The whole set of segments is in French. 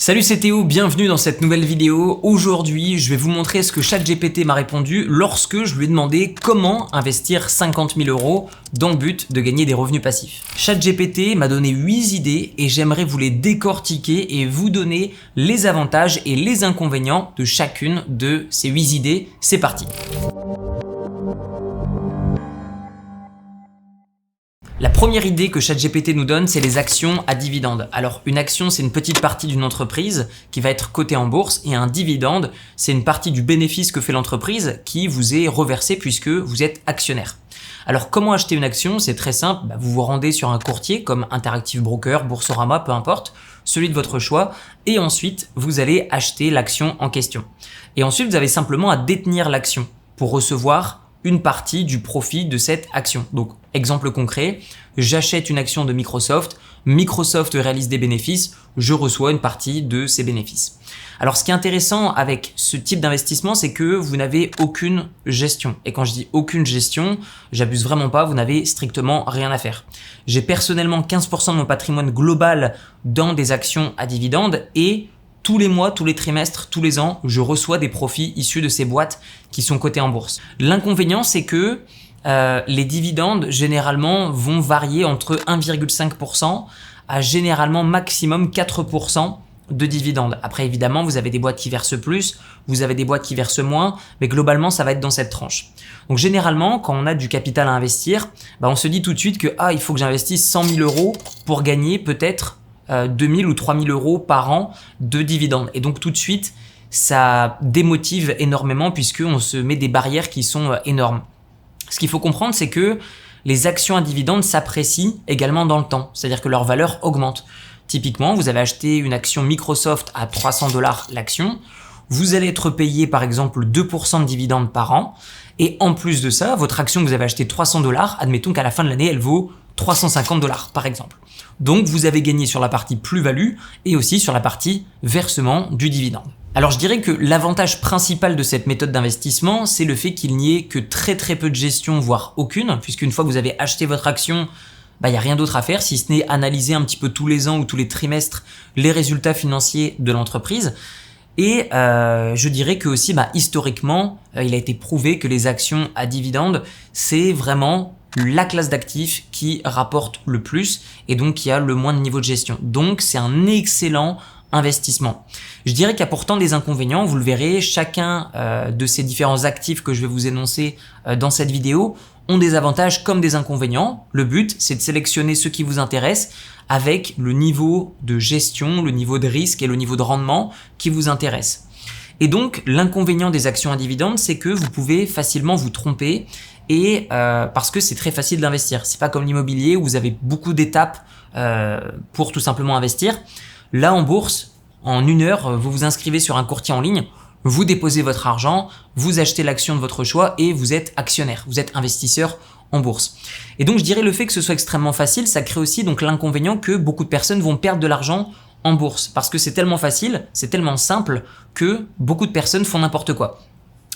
Salut, c'est Théo, bienvenue dans cette nouvelle vidéo. Aujourd'hui, je vais vous montrer ce que ChatGPT m'a répondu lorsque je lui ai demandé comment investir 50 000 € dans le but de gagner des revenus passifs. ChatGPT m'a donné 8 idées et j'aimerais vous les décortiquer et vous donner les avantages et les inconvénients de chacune de ces 8 idées. C'est parti! La première idée que ChatGPT nous donne, c'est les actions à dividendes. Alors, une action, c'est une petite partie d'une entreprise qui va être cotée en bourse et un dividende, c'est une partie du bénéfice que fait l'entreprise qui vous est reversé puisque vous êtes actionnaire. Alors, comment acheter une action? C'est très simple. Vous vous rendez sur un courtier comme Interactive Brokers, Boursorama, peu importe, celui de votre choix, et ensuite, vous allez acheter l'action en question. Et ensuite, vous avez simplement à détenir l'action pour recevoir une partie du profit de cette action. Donc, exemple concret, j'achète une action de Microsoft, Microsoft réalise des bénéfices, je reçois une partie de ces bénéfices. Alors, ce qui est intéressant avec ce type d'investissement, c'est que vous n'avez aucune gestion. Et quand je dis aucune gestion, j'abuse vraiment pas, vous n'avez strictement rien à faire. J'ai personnellement 15% de mon patrimoine global dans des actions à dividendes et tous les mois, tous les trimestres, tous les ans, je reçois des profits issus de ces boîtes qui sont cotées en bourse. L'inconvénient, c'est que les dividendes, généralement, vont varier entre 1,5% à généralement maximum 4% de dividendes. Après, évidemment, vous avez des boîtes qui versent plus, vous avez des boîtes qui versent moins, mais globalement, ça va être dans cette tranche. Donc, généralement, quand on a du capital à investir, on se dit tout de suite que il faut que j'investisse 100 000 € pour gagner peut-être 2 000 ou 3 000 € par an de dividendes. Et donc tout de suite, ça démotive énormément puisqu'on se met des barrières qui sont énormes. Ce qu'il faut comprendre, c'est que les actions à dividendes s'apprécient également dans le temps, c'est-à-dire que leur valeur augmente. Typiquement, vous avez acheté une action Microsoft à 300 $ l'action, vous allez être payé par exemple 2% de dividendes par an, et en plus de ça, votre action que vous avez achetée 300 $, admettons qu'à la fin de l'année, elle vaut 350 $ par exemple. Donc, vous avez gagné sur la partie plus-value et aussi sur la partie versement du dividende. Alors, je dirais que l'avantage principal de cette méthode d'investissement, c'est le fait qu'il n'y ait que très peu de gestion, voire aucune, puisqu'une fois que vous avez acheté votre action, il n'y a rien d'autre à faire, si ce n'est analyser un petit peu tous les ans ou tous les trimestres les résultats financiers de l'entreprise. Et je dirais que aussi, historiquement, il a été prouvé que les actions à dividendes, c'est vraiment la classe d'actifs qui rapporte le plus et donc qui a le moins de niveau de gestion. Donc, c'est un excellent investissement. Je dirais qu'il y a pourtant des inconvénients. Vous le verrez, chacun de ces différents actifs que je vais vous énoncer dans cette vidéo ont des avantages comme des inconvénients. Le but, c'est de sélectionner ceux qui vous intéressent avec le niveau de gestion, le niveau de risque et le niveau de rendement qui vous intéresse. Et donc, l'inconvénient des actions à dividendes, c'est que vous pouvez facilement vous tromper et parce que c'est très facile d'investir. C'est pas comme l'immobilier où vous avez beaucoup d'étapes pour tout simplement investir. Là, en bourse, en 1 heure, vous vous inscrivez sur un courtier en ligne, vous déposez votre argent, vous achetez l'action de votre choix et vous êtes actionnaire, vous êtes investisseur en bourse. Et donc, je dirais le fait que ce soit extrêmement facile, ça crée aussi donc l'inconvénient que beaucoup de personnes vont perdre de l'argent en bourse parce que c'est tellement facile, c'est tellement simple que beaucoup de personnes font n'importe quoi.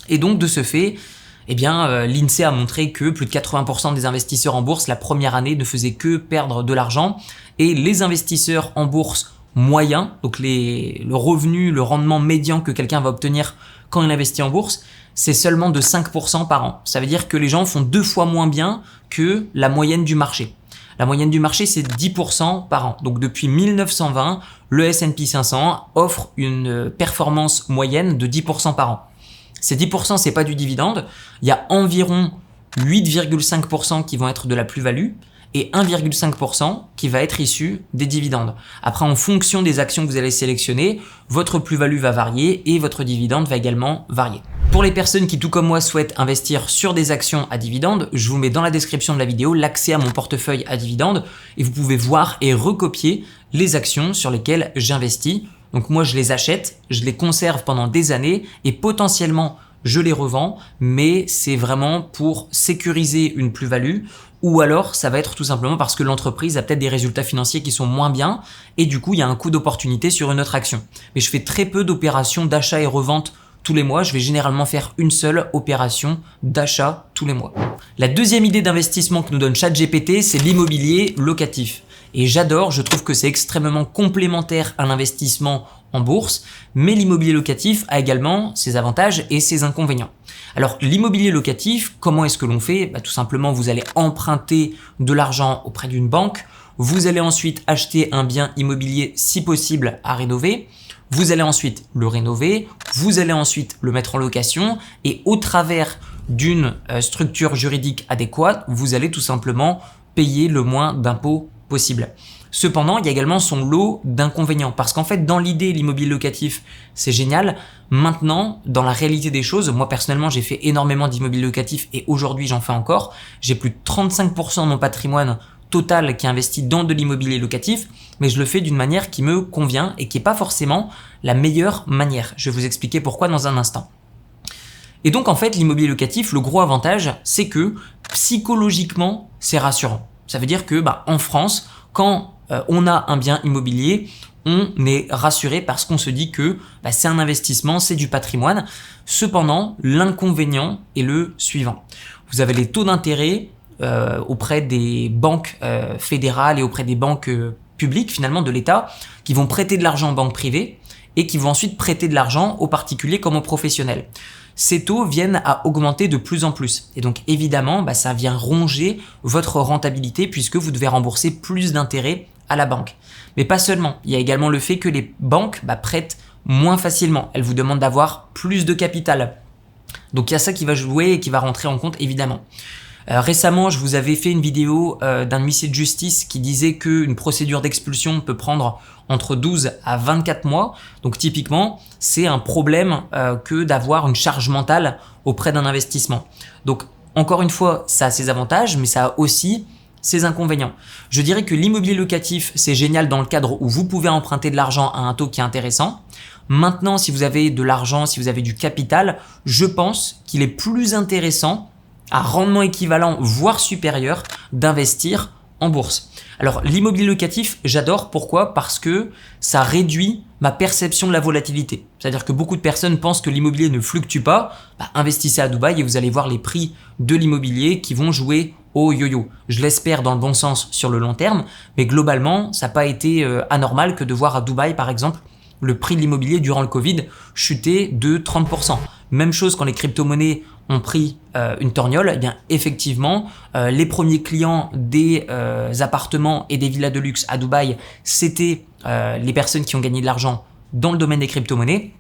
Et donc, de ce fait, l'INSEE a montré que plus de 80% des investisseurs en bourse la première année ne faisaient que perdre de l'argent et les investisseurs en bourse moyens, donc le revenu, le rendement médian que quelqu'un va obtenir quand il investit en bourse, c'est seulement de 5% par an. Ça veut dire que les gens font 2 fois moins bien que la moyenne du marché. La moyenne du marché, c'est 10% par an. Donc, depuis 1920, le S&P 500 offre une performance moyenne de 10% par an. Ces 10%, c'est pas du dividende. Il y a environ 8,5% qui vont être de la plus-value et 1,5% qui va être issu des dividendes. Après, en fonction des actions que vous allez sélectionner, votre plus-value va varier et votre dividende va également varier. Pour les personnes qui, tout comme moi, souhaitent investir sur des actions à dividendes, je vous mets dans la description de la vidéo l'accès à mon portefeuille à dividendes et vous pouvez voir et recopier les actions sur lesquelles j'investis. Donc moi, je les achète, je les conserve pendant des années et potentiellement, je les revends, mais c'est vraiment pour sécuriser une plus-value ou alors ça va être tout simplement parce que l'entreprise a peut-être des résultats financiers qui sont moins bien et du coup, il y a un coût d'opportunité sur une autre action. Mais je fais très peu d'opérations d'achat et revente tous les mois. Je vais généralement faire une seule opération d'achat tous les mois. La deuxième idée d'investissement que nous donne ChatGPT, c'est l'immobilier locatif. Et j'adore, je trouve que c'est extrêmement complémentaire à l'investissement en bourse, mais l'immobilier locatif a également ses avantages et ses inconvénients. Alors l'immobilier locatif, comment est-ce que l'on fait? Tout simplement, vous allez emprunter de l'argent auprès d'une banque, vous allez ensuite acheter un bien immobilier si possible à rénover, vous allez ensuite le rénover, vous allez ensuite le mettre en location et au travers d'une structure juridique adéquate, vous allez tout simplement payer le moins d'impôts possible. Cependant, il y a également son lot d'inconvénients parce qu'en fait, dans l'idée, l'immobilier locatif, c'est génial. Maintenant, dans la réalité des choses, moi personnellement, j'ai fait énormément d'immobilier locatif et aujourd'hui, j'en fais encore. J'ai plus de 35% de mon patrimoine total qui est investi dans de l'immobilier locatif, mais je le fais d'une manière qui me convient et qui n'est pas forcément la meilleure manière. Je vais vous expliquer pourquoi dans un instant. Et donc, en fait, l'immobilier locatif, le gros avantage, c'est que psychologiquement, c'est rassurant. Ça veut dire que, en France, quand on a un bien immobilier, on est rassuré parce qu'on se dit que c'est un investissement, c'est du patrimoine. Cependant, l'inconvénient est le suivant. Vous avez les taux d'intérêt auprès des banques fédérales et auprès des banques publiques, finalement de l'État, qui vont prêter de l'argent aux banques privées et qui vont ensuite prêter de l'argent aux particuliers comme aux professionnels. Ces taux viennent à augmenter de plus en plus. Et donc évidemment, ça vient ronger votre rentabilité puisque vous devez rembourser plus d'intérêts à la banque. Mais pas seulement, il y a également le fait que les banques prêtent moins facilement. Elles vous demandent d'avoir plus de capital. Donc il y a ça qui va jouer et qui va rentrer en compte évidemment. Récemment, je vous avais fait une vidéo d'un huissier de justice qui disait qu'une procédure d'expulsion peut prendre entre 12 à 24 mois. Donc typiquement, c'est un problème que d'avoir une charge mentale auprès d'un investissement. Donc encore une fois, ça a ses avantages, mais ça a aussi ses inconvénients. Je dirais que l'immobilier locatif, c'est génial dans le cadre où vous pouvez emprunter de l'argent à un taux qui est intéressant. Maintenant, si vous avez de l'argent, si vous avez du capital, je pense qu'il est plus intéressant à rendement équivalent, voire supérieur, d'investir en bourse. Alors l'immobilier locatif, j'adore. Pourquoi? Parce que ça réduit ma perception de la volatilité. C'est-à-dire que beaucoup de personnes pensent que l'immobilier ne fluctue pas. Investissez à Dubaï et vous allez voir les prix de l'immobilier qui vont jouer au yo-yo. Je l'espère dans le bon sens sur le long terme, mais globalement, ça n'a pas été anormal que de voir à Dubaï, par exemple, le prix de l'immobilier durant le Covid chuter de 30%. Même chose quand les crypto-monnaies ont pris une torgnole, eh bien effectivement, les premiers clients des appartements et des villas de luxe à Dubaï, c'était les personnes qui ont gagné de l'argent dans le domaine des crypto-monnaies.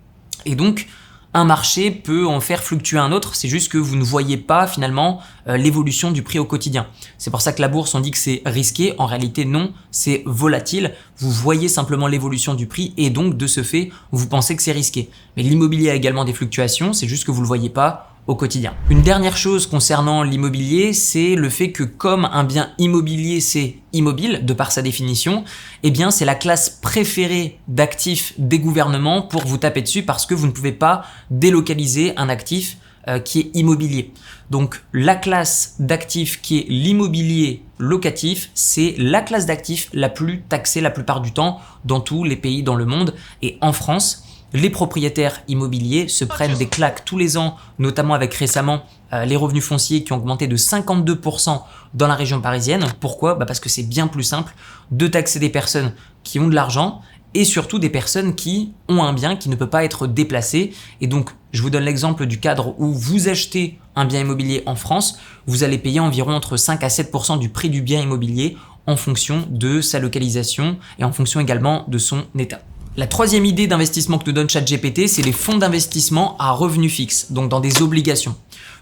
Et donc, un marché peut en faire fluctuer un autre, c'est juste que vous ne voyez pas finalement l'évolution du prix au quotidien. C'est pour ça que la bourse, on dit que c'est risqué. En réalité, non, c'est volatile. Vous voyez simplement l'évolution du prix et donc de ce fait, vous pensez que c'est risqué. Mais l'immobilier a également des fluctuations, c'est juste que vous ne le voyez pas au quotidien. Une dernière chose concernant l'immobilier, c'est le fait que comme un bien immobilier c'est immobile de par sa définition, eh bien c'est la classe préférée d'actifs des gouvernements pour vous taper dessus parce que vous ne pouvez pas délocaliser un actif qui est immobilier. Donc la classe d'actifs qui est l'immobilier locatif, c'est la classe d'actifs la plus taxée la plupart du temps dans tous les pays dans le monde et en France. Les propriétaires immobiliers se prennent des claques tous les ans, notamment avec récemment les revenus fonciers qui ont augmenté de 52% dans la région parisienne. Pourquoi? Parce que c'est bien plus simple de taxer des personnes qui ont de l'argent et surtout des personnes qui ont un bien qui ne peut pas être déplacé. Et donc, je vous donne l'exemple du cadre où vous achetez un bien immobilier en France, vous allez payer environ entre 5 à 7% du prix du bien immobilier en fonction de sa localisation et en fonction également de son état. La troisième idée d'investissement que nous donne ChatGPT, c'est les fonds d'investissement à revenu fixe, donc dans des obligations.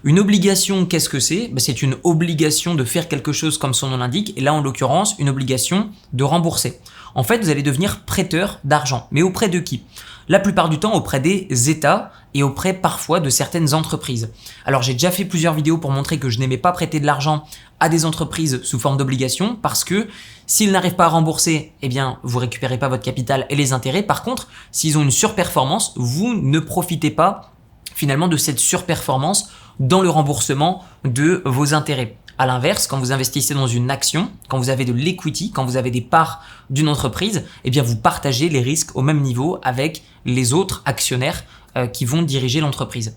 Une obligation, qu'est-ce que c'est? C'est une obligation de faire quelque chose comme son nom l'indique, et là en l'occurrence, une obligation de rembourser. En fait, vous allez devenir prêteur d'argent, mais auprès de qui? La plupart du temps auprès des États et auprès parfois de certaines entreprises. Alors j'ai déjà fait plusieurs vidéos pour montrer que je n'aimais pas prêter de l'argent à des entreprises sous forme d'obligation parce que s'ils n'arrivent pas à rembourser, eh bien vous récupérez pas votre capital et les intérêts. Par contre, s'ils ont une surperformance, vous ne profitez pas finalement de cette surperformance dans le remboursement de vos intérêts. À l'inverse, quand vous investissez dans une action, quand vous avez de l'equity, quand vous avez des parts d'une entreprise, eh bien vous partagez les risques au même niveau avec les autres actionnaires qui vont diriger l'entreprise.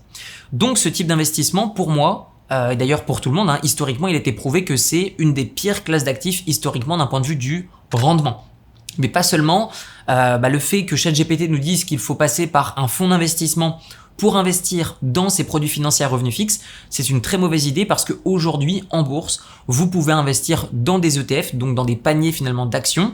Donc ce type d'investissement, pour moi, et d'ailleurs pour tout le monde, historiquement, il a été prouvé que c'est une des pires classes d'actifs historiquement d'un point de vue du rendement. Mais pas seulement, le fait que ChatGPT nous dise qu'il faut passer par un fonds d'investissement pour investir dans ces produits financiers à revenus fixes, c'est une très mauvaise idée parce qu'aujourd'hui, en bourse, vous pouvez investir dans des ETF, donc dans des paniers finalement d'actions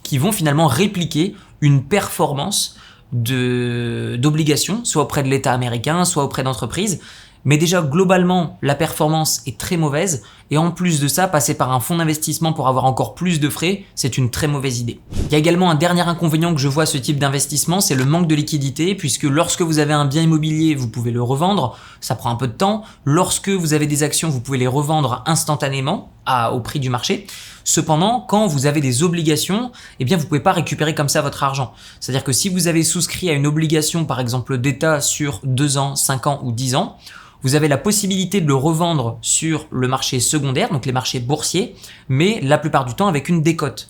qui vont finalement répliquer une performance d'obligations, soit auprès de l'État américain, soit auprès d'entreprises. Mais déjà, globalement, la performance est très mauvaise. Et en plus de ça, passer par un fonds d'investissement pour avoir encore plus de frais, c'est une très mauvaise idée. Il y a également un dernier inconvénient que je vois à ce type d'investissement, c'est le manque de liquidité, puisque lorsque vous avez un bien immobilier, vous pouvez le revendre, ça prend un peu de temps. Lorsque vous avez des actions, vous pouvez les revendre instantanément au prix du marché. Cependant, quand vous avez des obligations, eh bien, vous pouvez pas récupérer comme ça votre argent. C'est-à-dire que si vous avez souscrit à une obligation, par exemple d'État sur 2 ans, 5 ans ou 10 ans, vous avez la possibilité de le revendre sur le marché secondaire, donc les marchés boursiers, mais la plupart du temps avec une décote.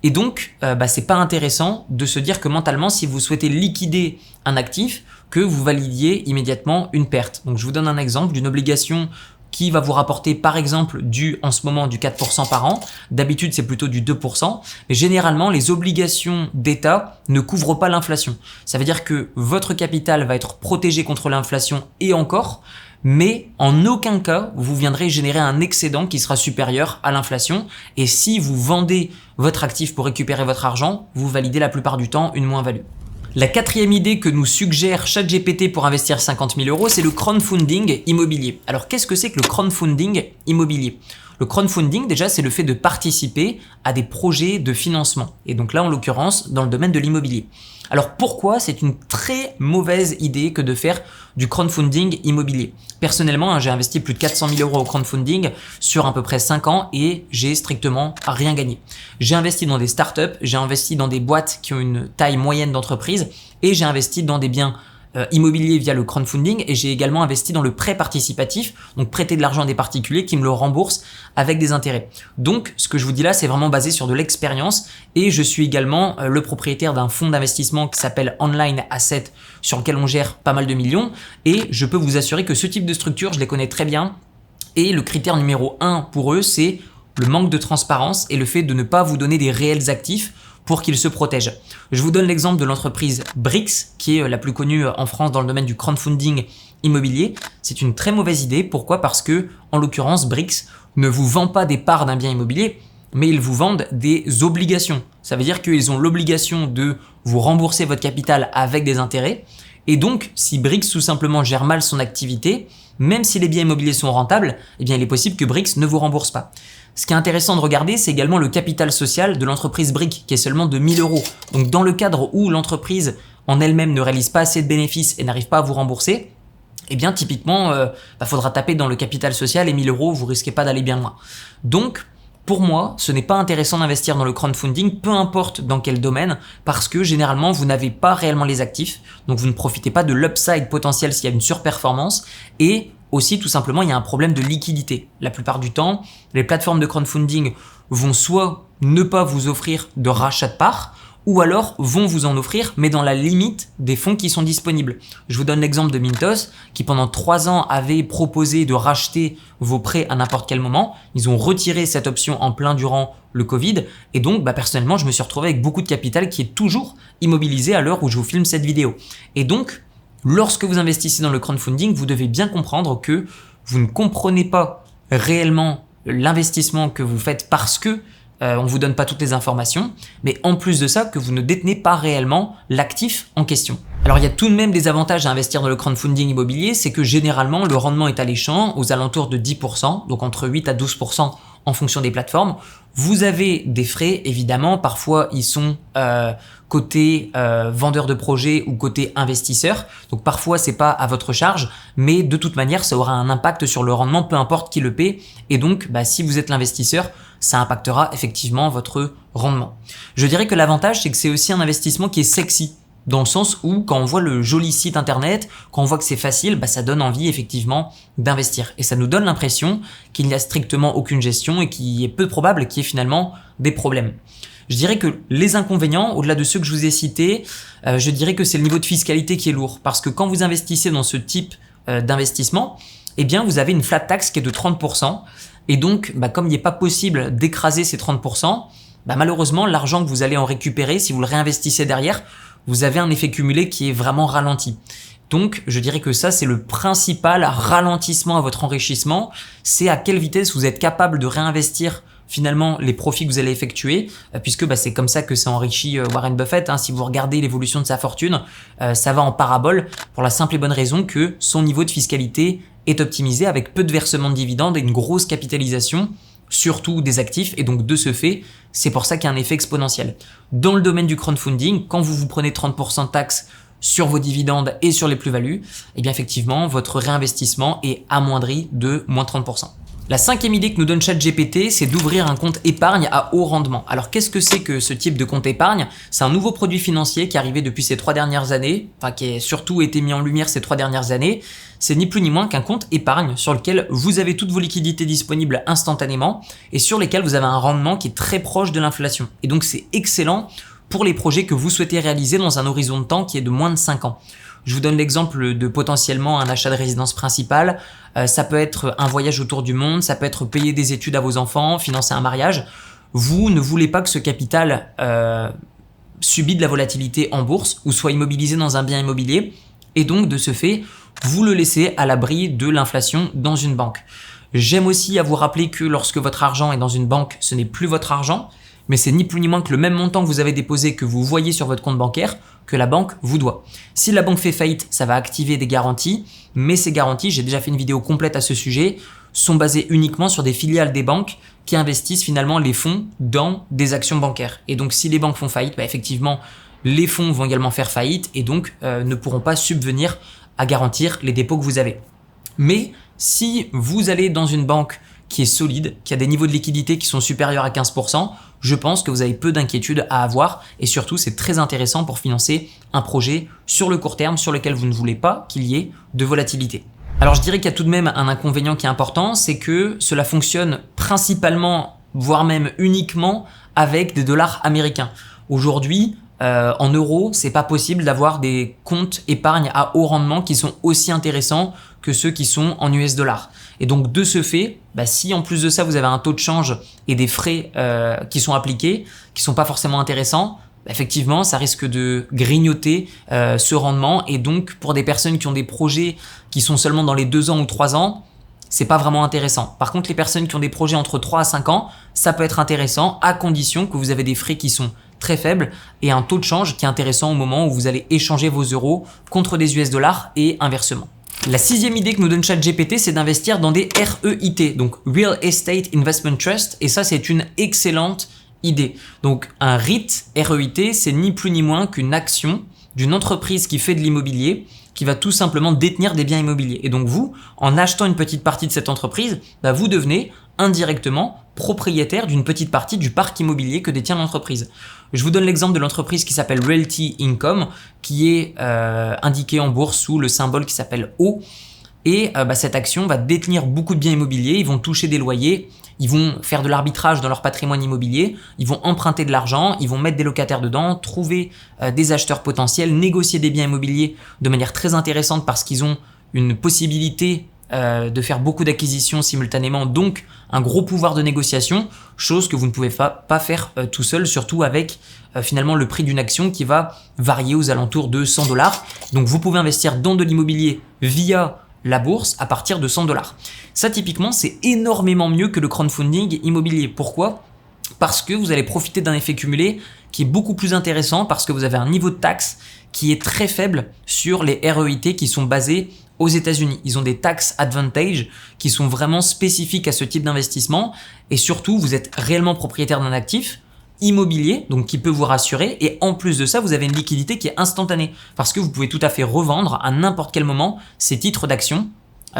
Et donc, c'est pas intéressant de se dire que mentalement, si vous souhaitez liquider un actif, que vous validiez immédiatement une perte. Donc, je vous donne un exemple d'une obligation qui va vous rapporter par exemple en ce moment du 4% par an. D'habitude, c'est plutôt du 2%. Mais généralement, les obligations d'État ne couvrent pas l'inflation. Ça veut dire que votre capital va être protégé contre l'inflation et encore, mais en aucun cas, vous viendrez générer un excédent qui sera supérieur à l'inflation. Et si vous vendez votre actif pour récupérer votre argent, vous validez la plupart du temps une moins-value. La quatrième idée que nous suggère ChatGPT pour investir 50 000 €, c'est le crowdfunding immobilier. Alors, qu'est-ce que c'est que le crowdfunding immobilier ? Le crowdfunding, déjà, c'est le fait de participer à des projets de financement. Et donc là, en l'occurrence, dans le domaine de l'immobilier. Alors, pourquoi c'est une très mauvaise idée que de faire du crowdfunding immobilier ? Personnellement, j'ai investi plus de 400 000 € au crowdfunding sur à peu près 5 ans et j'ai strictement rien gagné. J'ai investi dans des startups, j'ai investi dans des boîtes qui ont une taille moyenne d'entreprise et j'ai investi dans des biens immobilier via le crowdfunding et j'ai également investi dans le prêt participatif, donc prêter de l'argent à des particuliers qui me le remboursent avec des intérêts. Donc ce que je vous dis là, c'est vraiment basé sur de l'expérience et je suis également le propriétaire d'un fonds d'investissement qui s'appelle Online Asset sur lequel on gère pas mal de millions et je peux vous assurer que ce type de structure, je les connais très bien et le critère numéro 1 pour eux, c'est le manque de transparence et le fait de ne pas vous donner des réels actifs pour qu'ils se protègent. Je vous donne l'exemple de l'entreprise Brix, qui est la plus connue en France dans le domaine du crowdfunding immobilier. C'est une très mauvaise idée. Pourquoi ? Parce que, en l'occurrence, Brix ne vous vend pas des parts d'un bien immobilier, mais ils vous vendent des obligations. Ça veut dire qu'ils ont l'obligation de vous rembourser votre capital avec des intérêts. Et donc, si Brix tout simplement gère mal son activité, même si les biens immobiliers sont rentables, eh bien, il est possible que Brix ne vous rembourse pas. Ce qui est intéressant de regarder, c'est également le capital social de l'entreprise Brick, qui est seulement de 1 000 €. Donc, dans le cadre où l'entreprise en elle-même ne réalise pas assez de bénéfices et n'arrive pas à vous rembourser, eh bien, typiquement, faudra taper dans le capital social et 1 000 €, vous risquez pas d'aller bien loin. Donc, pour moi, ce n'est pas intéressant d'investir dans le crowdfunding, peu importe dans quel domaine, parce que généralement, vous n'avez pas réellement les actifs, donc vous ne profitez pas de l'upside potentiel s'il y a une surperformance, et aussi, tout simplement, il y a un problème de liquidité. La plupart du temps, les plateformes de crowdfunding vont soit ne pas vous offrir de rachat de parts, ou alors vont vous en offrir, mais dans la limite des fonds qui sont disponibles. Je vous donne l'exemple de Mintos, qui pendant 3 ans avait proposé de racheter vos prêts à n'importe quel moment. Ils ont retiré cette option en plein durant le Covid, et donc personnellement, je me suis retrouvé avec beaucoup de capital qui est toujours immobilisé à l'heure où je vous filme cette vidéo. Et donc, lorsque vous investissez dans le crowdfunding, vous devez bien comprendre que vous ne comprenez pas réellement l'investissement que vous faites parce que on ne vous donne pas toutes les informations, mais en plus de ça, que vous ne détenez pas réellement l'actif en question. Alors il y a tout de même des avantages à investir dans le crowdfunding immobilier, c'est que généralement le rendement est alléchant aux alentours de 10%, donc entre 8 à 12% en fonction des plateformes. Vous avez des frais, évidemment, parfois ils sont côté vendeur de projet ou côté investisseur, donc parfois c'est pas à votre charge, mais de toute manière ça aura un impact sur le rendement, peu importe qui le paie, et donc si vous êtes l'investisseur, ça impactera effectivement votre rendement. Je dirais que l'avantage, c'est que c'est aussi un investissement qui est sexy, dans le sens où quand on voit le joli site internet, quand on voit que c'est facile, ça donne envie effectivement d'investir. Et ça nous donne l'impression qu'il n'y a strictement aucune gestion et qu'il est peu probable qu'il y ait finalement des problèmes. Je dirais que les inconvénients, au-delà de ceux que je vous ai cités, je dirais que c'est le niveau de fiscalité qui est lourd. Parce que quand vous investissez dans ce type d'investissement, eh bien vous avez une flat tax qui est de 30%. Et donc, comme il n'est pas possible d'écraser ces 30%, bah malheureusement, l'argent que vous allez en récupérer, si vous le réinvestissez derrière, vous avez un effet cumulé qui est vraiment ralenti. Donc, je dirais que ça, c'est le principal ralentissement à votre enrichissement. C'est à quelle vitesse vous êtes capable de réinvestir finalement les profits que vous allez effectuer, puisque c'est comme ça que s'est enrichi Warren Buffett. Si vous regardez l'évolution de sa fortune, ça va en parabole pour la simple et bonne raison que son niveau de fiscalité est optimisé avec peu de versements de dividendes et une grosse capitalisation, surtout des actifs, et donc de ce fait, c'est pour ça qu'il y a un effet exponentiel. Dans le domaine du crowdfunding, quand vous prenez 30% de taxes sur vos dividendes et sur les plus-values, eh bien effectivement, votre réinvestissement est amoindri de moins 30%. La cinquième idée que nous donne ChatGPT, c'est d'ouvrir un compte épargne à haut rendement. Alors qu'est-ce que c'est que ce type de compte épargne? C'est un nouveau produit financier qui est arrivé depuis ces 3 dernières années, qui a surtout été mis en lumière ces 3 dernières années. C'est ni plus ni moins qu'un compte épargne sur lequel vous avez toutes vos liquidités disponibles instantanément et sur lesquels vous avez un rendement qui est très proche de l'inflation. Et donc c'est excellent pour les projets que vous souhaitez réaliser dans un horizon de temps qui est de moins de 5 ans. Je vous donne l'exemple de potentiellement un achat de résidence principale. Ça peut être un voyage autour du monde, ça peut être payer des études à vos enfants, financer un mariage. Vous ne voulez pas que ce capital subit de la volatilité en bourse ou soit immobilisé dans un bien immobilier. Et donc, de ce fait, vous le laissez à l'abri de l'inflation dans une banque. J'aime aussi à vous rappeler que lorsque votre argent est dans une banque, ce n'est plus votre argent, mais c'est ni plus ni moins que le même montant que vous avez déposé que vous voyez sur votre compte bancaire que la banque vous doit. Si la banque fait faillite, ça va activer des garanties, mais ces garanties, j'ai déjà fait une vidéo complète à ce sujet, sont basées uniquement sur des filiales des banques qui investissent finalement les fonds dans des actions bancaires. Et donc si les banques font faillite, effectivement, les fonds vont également faire faillite et donc ne pourront pas subvenir à garantir les dépôts que vous avez. Mais si vous allez dans une banque qui est solide, qui a des niveaux de liquidité qui sont supérieurs à 15%, je pense que vous avez peu d'inquiétude à avoir et surtout c'est très intéressant pour financer un projet sur le court terme sur lequel vous ne voulez pas qu'il y ait de volatilité. Alors je dirais qu'il y a tout de même un inconvénient qui est important, c'est que cela fonctionne principalement, voire même uniquement avec des dollars américains. Aujourd'hui, en euros, c'est pas possible d'avoir des comptes épargne à haut rendement qui sont aussi intéressants que ceux qui sont en US dollars. Et donc de ce fait, si en plus de ça vous avez un taux de change et des frais qui sont appliqués, qui sont pas forcément intéressants, effectivement ça risque de grignoter ce rendement. Et donc pour des personnes qui ont des projets qui sont seulement dans les 2 ans ou 3 ans, c'est pas vraiment intéressant. Par contre, les personnes qui ont des projets entre 3 à 5 ans, ça peut être intéressant à condition que vous avez des frais qui sont très faibles et un taux de change qui est intéressant au moment où vous allez échanger vos euros contre des US dollars et inversement. La 6e idée que nous donne ChatGPT, c'est d'investir dans des REIT, donc Real Estate Investment Trust, et ça c'est une excellente idée. Donc un REIT, REIT, c'est ni plus ni moins qu'une action d'une entreprise qui fait de l'immobilier, qui va tout simplement détenir des biens immobiliers. Et donc vous, en achetant une petite partie de cette entreprise, vous devenez indirectement propriétaire d'une petite partie du parc immobilier que détient l'entreprise. Je vous donne l'exemple de l'entreprise qui s'appelle Realty Income, qui est indiquée en bourse sous le symbole qui s'appelle O. Et cette action va détenir beaucoup de biens immobiliers, ils vont toucher des loyers, ils vont faire de l'arbitrage dans leur patrimoine immobilier, ils vont emprunter de l'argent, ils vont mettre des locataires dedans, trouver des acheteurs potentiels, négocier des biens immobiliers de manière très intéressante parce qu'ils ont une possibilité de faire beaucoup d'acquisitions simultanément, donc un gros pouvoir de négociation, chose que vous ne pouvez pas faire tout seul, surtout avec finalement le prix d'une action qui va varier aux alentours de 100 $. Donc vous pouvez investir dans de l'immobilier via la bourse à partir de 100 $. Ça typiquement c'est énormément mieux que le crowdfunding immobilier. Pourquoi ? Parce que vous allez profiter d'un effet cumulé qui est beaucoup plus intéressant parce que vous avez un niveau de taxe qui est très faible sur les REIT qui sont basés aux États-Unis. Ils ont des tax advantage qui sont vraiment spécifiques à ce type d'investissement et surtout vous êtes réellement propriétaire d'un actif immobilier, donc qui peut vous rassurer, et en plus de ça, vous avez une liquidité qui est instantanée parce que vous pouvez tout à fait revendre à n'importe quel moment ces titres d'action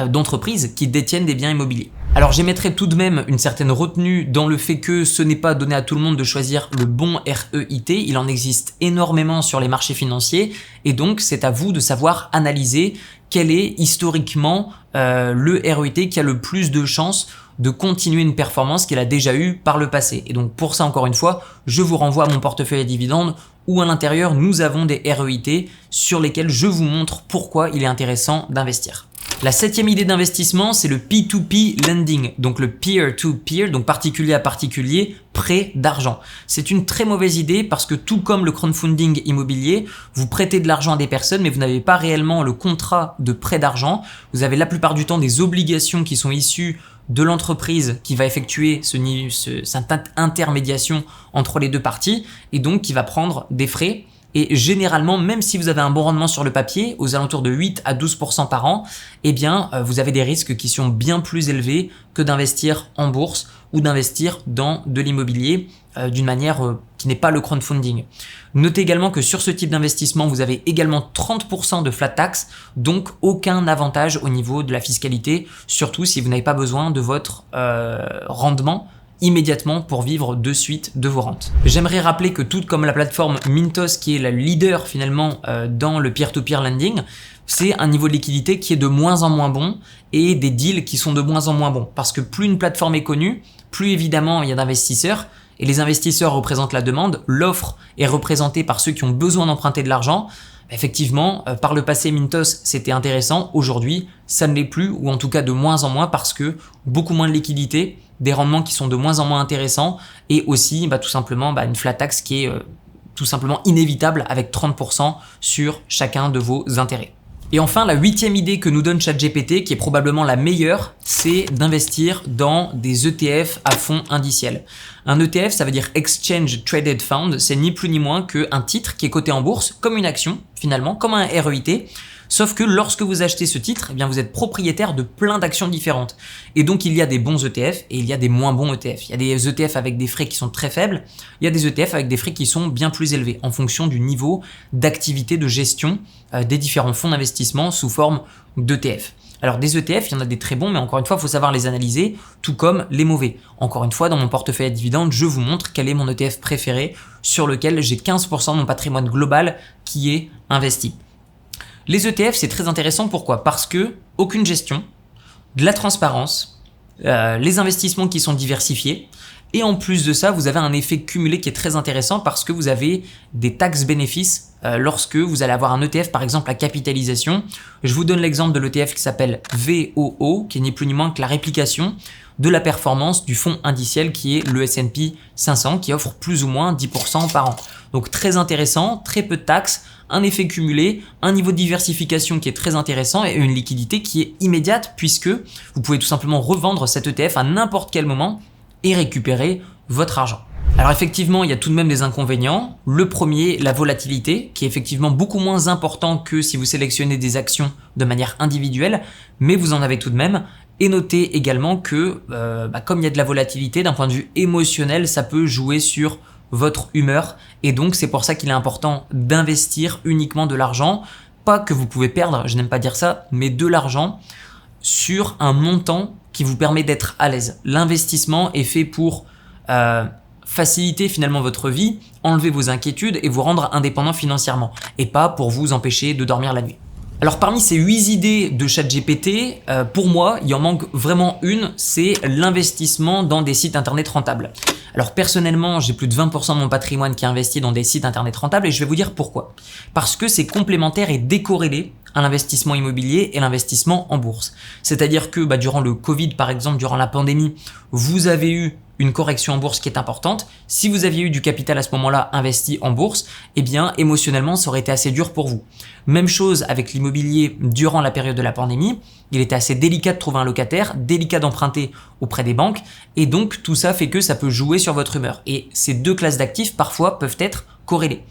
d'entreprises qui détiennent des biens immobiliers. Alors j'émettrai tout de même une certaine retenue dans le fait que ce n'est pas donné à tout le monde de choisir le bon REIT, il en existe énormément sur les marchés financiers et donc c'est à vous de savoir analyser quel est historiquement le REIT qui a le plus de chances de continuer une performance qu'il a déjà eue par le passé. Et donc pour ça, encore une fois, je vous renvoie à mon portefeuille à dividendes où à l'intérieur, nous avons des REIT sur lesquels je vous montre pourquoi il est intéressant d'investir. La 7e idée d'investissement, c'est le P2P lending, donc le peer-to-peer, donc particulier à particulier, prêt d'argent. C'est une très mauvaise idée parce que tout comme le crowdfunding immobilier, vous prêtez de l'argent à des personnes mais vous n'avez pas réellement le contrat de prêt d'argent. Vous avez la plupart du temps des obligations qui sont issues de l'entreprise qui va effectuer cette intermédiation entre les deux parties et donc qui va prendre des frais. Et généralement, même si vous avez un bon rendement sur le papier, aux alentours de 8 à 12% par an, eh bien, vous avez des risques qui sont bien plus élevés que d'investir en bourse ou d'investir dans de l'immobilier d'une manière qui n'est pas le crowdfunding. Notez également que sur ce type d'investissement, vous avez également 30% de flat tax, donc aucun avantage au niveau de la fiscalité, surtout si vous n'avez pas besoin de votre rendement immédiatement pour vivre de suite de vos rentes. J'aimerais rappeler que tout comme la plateforme Mintos qui est la leader finalement dans le peer-to-peer lending, c'est un niveau de liquidité qui est de moins en moins bon et des deals qui sont de moins en moins bons. Parce que plus une plateforme est connue, plus évidemment il y a d'investisseurs et les investisseurs représentent la demande, l'offre est représentée par ceux qui ont besoin d'emprunter de l'argent. Effectivement, par le passé, Mintos, c'était intéressant. Aujourd'hui, ça ne l'est plus, ou en tout cas de moins en moins parce que beaucoup moins de liquidité, des rendements qui sont de moins en moins intéressants et aussi tout simplement une flat tax qui est tout simplement inévitable avec 30% sur chacun de vos intérêts. Et enfin, la 8e idée que nous donne ChatGPT, qui est probablement la meilleure, c'est d'investir dans des ETF à fonds indiciels. Un ETF, ça veut dire Exchange Traded Fund, c'est ni plus ni moins qu'un titre qui est coté en bourse, comme une action finalement, comme un REIT. Sauf que lorsque vous achetez ce titre, eh bien vous êtes propriétaire de plein d'actions différentes. Et donc il y a des bons ETF et il y a des moins bons ETF. Il y a des ETF avec des frais qui sont très faibles, il y a des ETF avec des frais qui sont bien plus élevés en fonction du niveau d'activité de gestion des différents fonds d'investissement sous forme d'ETF. Alors des ETF, il y en a des très bons, mais encore une fois, il faut savoir les analyser, tout comme les mauvais. Encore une fois, dans mon portefeuille à dividendes, je vous montre quel est mon ETF préféré sur lequel j'ai 15% de mon patrimoine global qui est investi. Les ETF, c'est très intéressant. Pourquoi? Parce que aucune gestion, de la transparence, les investissements qui sont diversifiés. Et en plus de ça, vous avez un effet cumulé qui est très intéressant parce que vous avez des taxes bénéfices lorsque vous allez avoir un ETF, par exemple à capitalisation. Je vous donne l'exemple de l'ETF qui s'appelle VOO, qui est ni plus ni moins que la réplication de la performance du fonds indiciel qui est le S&P 500, qui offre plus ou moins 10% par an. Donc très intéressant, très peu de taxes, un effet cumulé, un niveau de diversification qui est très intéressant et une liquidité qui est immédiate puisque vous pouvez tout simplement revendre cet ETF à n'importe quel moment et récupérer votre argent. Alors effectivement, il y a tout de même des inconvénients. Le premier, la volatilité, qui est effectivement beaucoup moins important que si vous sélectionnez des actions de manière individuelle, mais vous en avez tout de même. Et notez également que comme il y a de la volatilité, d'un point de vue émotionnel, ça peut jouer sur votre humeur. Et donc c'est pour ça qu'il est important d'investir uniquement de l'argent, pas que vous pouvez perdre, je n'aime pas dire ça, mais de l'argent sur un montant qui vous permet d'être à l'aise. L'investissement est fait pour faciliter finalement votre vie, enlever vos inquiétudes et vous rendre indépendant financièrement et pas pour vous empêcher de dormir la nuit. Alors parmi ces 8 idées de ChatGPT, pour moi, il en manque vraiment une, c'est l'investissement dans des sites internet rentables. Alors personnellement, j'ai plus de 20% de mon patrimoine qui est investi dans des sites internet rentables et je vais vous dire pourquoi. Parce que c'est complémentaire et décorrélé à l'investissement immobilier et l'investissement en bourse. C'est-à-dire que durant le Covid par exemple, durant la pandémie, vous avez eu une correction en bourse qui est importante. Si vous aviez eu du capital à ce moment-là investi en bourse, eh bien émotionnellement ça aurait été assez dur pour vous. Même chose avec l'immobilier durant la période de la pandémie, il était assez délicat de trouver un locataire, délicat d'emprunter auprès des banques et donc tout ça fait que ça peut jouer sur votre humeur. Et ces deux classes d'actifs parfois peuvent être corrélées.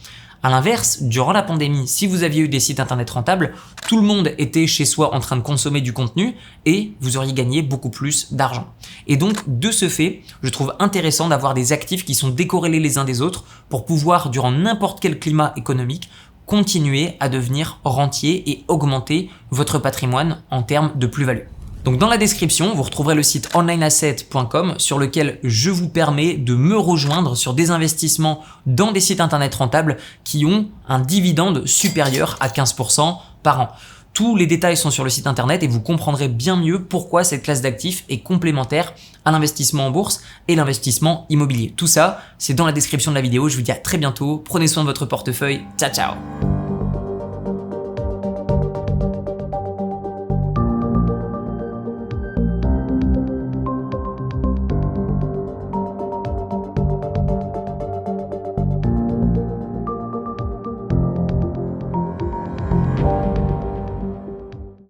À l'inverse, durant la pandémie, si vous aviez eu des sites internet rentables, tout le monde était chez soi en train de consommer du contenu et vous auriez gagné beaucoup plus d'argent. Et donc, de ce fait, je trouve intéressant d'avoir des actifs qui sont décorrélés les uns des autres pour pouvoir, durant n'importe quel climat économique, continuer à devenir rentier et augmenter votre patrimoine en termes de plus-value. Donc dans la description, vous retrouverez le site onlineasset.com sur lequel je vous permets de me rejoindre sur des investissements dans des sites internet rentables qui ont un dividende supérieur à 15% par an. Tous les détails sont sur le site internet et vous comprendrez bien mieux pourquoi cette classe d'actifs est complémentaire à l'investissement en bourse et l'investissement immobilier. Tout ça, c'est dans la description de la vidéo. Je vous dis à très bientôt. Prenez soin de votre portefeuille. Ciao, ciao!